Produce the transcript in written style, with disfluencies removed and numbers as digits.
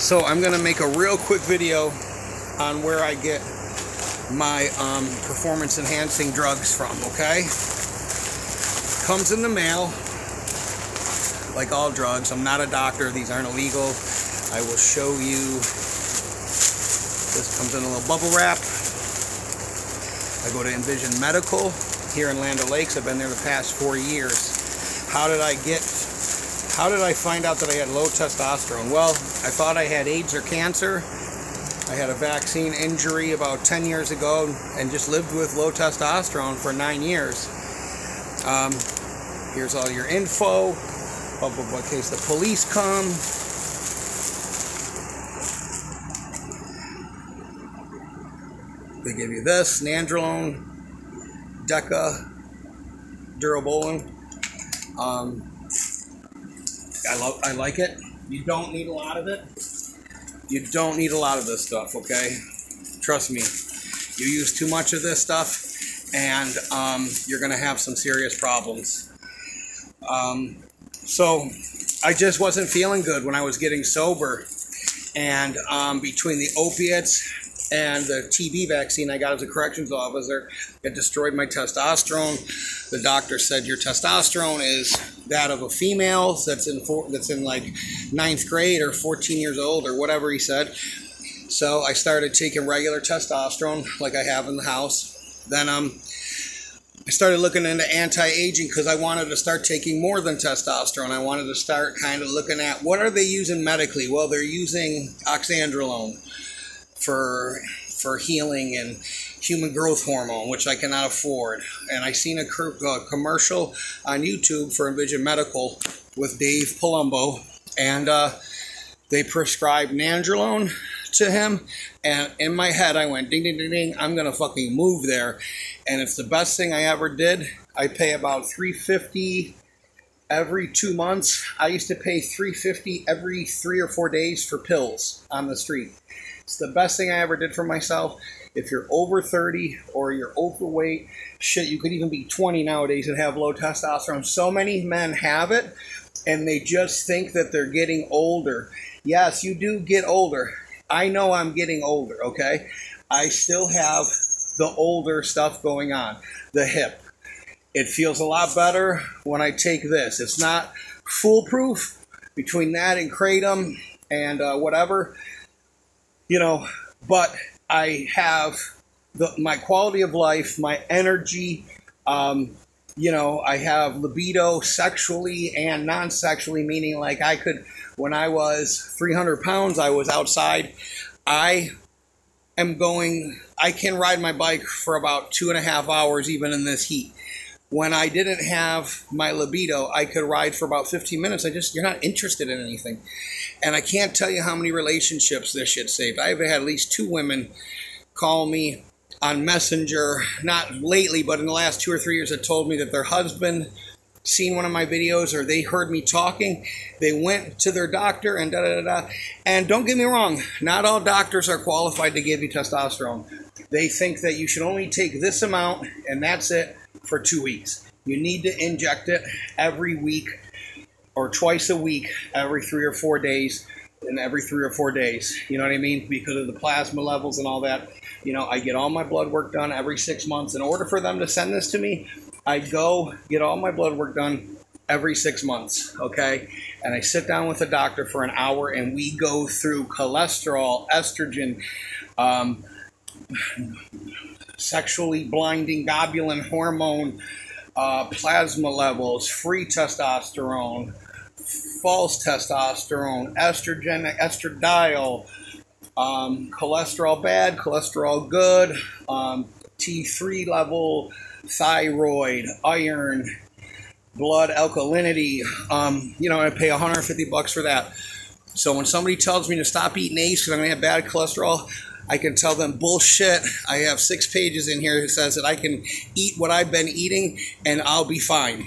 So I'm going to make a real quick video on where I get my performance enhancing drugs from, okay? Comes in the mail, like all drugs. I'm not a doctor, these aren't illegal. I will show you. This comes in a little bubble wrap. I go to Envision Medical here in Land O'Lakes. I've been there the past 4 years. How did I find out that I had low testosterone? Well, I thought I had AIDS or cancer. I had a vaccine injury about 10 years ago and just lived with low testosterone for 9 years. Here's all your info. In case the police come. They give you this, Nandrolone, Deca, Durabolin. I like it. You don't need a lot of it. You don't need a lot of this stuff, okay? Trust me. You use too much of this stuff and you're going to have some serious problems. So I just wasn't feeling good when I was getting sober. And between the opiates and the TB vaccine I got as a corrections officer, it destroyed my testosterone. The doctor said your testosterone is that of a female that's in like 9th grade or 14 years old or whatever he said. So I started taking regular testosterone like I have in the house. Then I started looking into anti-aging because I wanted to start taking more than testosterone. I wanted to start kind of looking at what are they using medically. Well, they're using oxandrolone for healing and human growth hormone, which I cannot afford. And I seen a commercial on YouTube for Envision Medical with Dave Palumbo, and they prescribed Nandrolone to him, and in my head I went ding ding ding ding, I'm gonna fucking move there. And it's the best thing I ever did. I pay about $350 every 2 months. I used to pay $350 every 3 or 4 days for pills on the street. It's the best thing I ever did for myself. If you're over 30 or you're overweight, shit, you could even be 20 nowadays and have low testosterone. So many men have it, and they just think that they're getting older. Yes, you do get older. I know I'm getting older, okay? I still have the older stuff going on. The hip. It feels a lot better when I take this. It's not foolproof between that and Kratom and whatever, you know, but I have my quality of life, my energy, you know, I have libido sexually and non-sexually, meaning like I could, when I was 300 pounds, I was outside. I can ride my bike for about 2.5 hours even in this heat. When I didn't have my libido, I could ride for about 15 minutes. You're not interested in anything. And I can't tell you how many relationships this shit saved. I've had at least 2 women call me on Messenger, not lately, but in the last 2 or 3 years, that told me that their husband seen one of my videos or they heard me talking. They went to their doctor and da-da-da-da. And don't get me wrong, not all doctors are qualified to give you testosterone. They think that you should only take this amount and that's it for 2 weeks. You need to inject it every week or twice a week, every 3 or 4 days, and every 3 or 4 days. You know what I mean? Because of the plasma levels and all that. You know, I get all my blood work done every 6 months. In order for them to send this to me, I go get all my blood work done every 6 months, okay? And I sit down with the doctor for an hour and we go through cholesterol, estrogen, sexually blinding globulin hormone, plasma levels, free testosterone, false testosterone, estrogen, estradiol, cholesterol bad, cholesterol good, T3 level, thyroid, iron, blood alkalinity. You know, I pay $150 for that. So when somebody tells me to stop eating ACE because I'm going to have bad cholesterol, I can tell them bullshit. I have 6 pages in here that says that I can eat what I've been eating and I'll be fine.